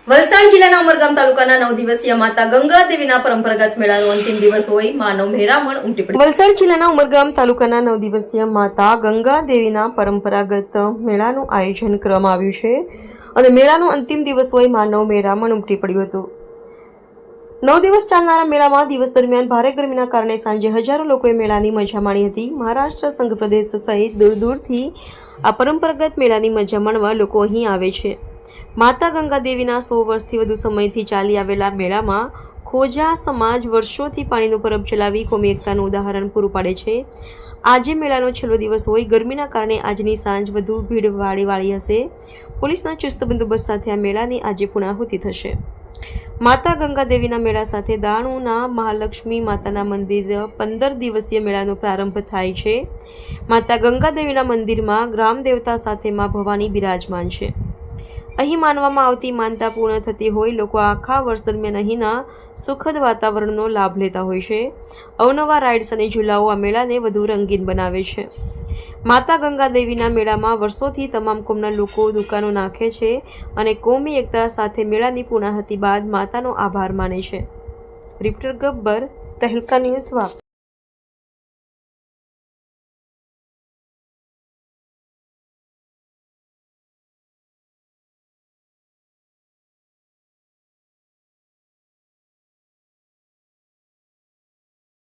વલસાડ જિલ્લાના ઉમરગામ તાલુકાના 9 દિવસીય માતા ગંગા દેવીના પરંપરાગત મેળાનો અંતિમ દિવસ હોય માનવ મહેરામણ ઉમટી પડી। વલસાડ જિલ્લાના ઉમરગામ તાલુકાના 9 દિવસીય માતા ગંગા દેવીના પરંપરાગત મેળાનું આયોજન કરવામાં આવ્યું છે અને મેળાનો અંતિમ દિવસ હોય માનવ મહેરામણ ઉમટી પડ્યું હતું। 9 દિવસ ચાલનારા મેળામાં દિવસ દરમિયાન ભારે ગરમીના કારણે સાંજે હજારો લોકોએ મેળાની મજા માણી હતી। મહારાષ્ટ્ર સંઘ પ્રદેશ સહિત દૂર દૂરથી આ પરંપરાગત મેળાની મજા માણવા લોકો અહીં આવે છે। માતા ગંગા દેવીના 100 વર્ષથી વધુ સમયથી ચાલી આવેલા મેળામાં ખોજા સમાજ વર્ષોથી પાણીનું પરબ ચલાવી કોમી એકતાનું ઉદાહરણ પૂરું પાડે છે। આજે મેળાનો છેલ્લો દિવસ હોય ગરમીના કારણે આજની સાંજ વધુ ભીડવાળી હશે। પોલીસના ચુસ્ત બંદોબસ્ત સાથે આ મેળાની આજે પૂર્ણાહુતિ થશે। માતા ગંગા દેવીના મેળા સાથે દાણુના મહાલક્ષ્મી માતાના મંદિર 15 દિવસીય મેળાનો પ્રારંભ થાય છે। માતા ગંગા દેવીના મંદિરમાં ગ્રામ દેવતા સાથે માં ભવાની બિરાજમાન છે। અહીં માનવામાં આવતી માનતા પૂર્ણ થતી હોય લોકો આખા વર્ષ દરમિયાન અહીંના સુખદ વાતાવરણનો લાભ લેતા હોય છે। અવનવા રાઇડ્સ અને ઝૂલાઓ આ મેળાને વધુ રંગીન બનાવે છે। માતા ગંગા દેવીના મેળામાં વર્ષોથી તમામ કોમના લોકો દુકાનો નાખે છે અને કોમી એકતા સાથે મેળાની પૂર્ણાહુતિ બાદ માતાનો આભાર માને છે। Reporter Gabbar, Tehelka news Vapi.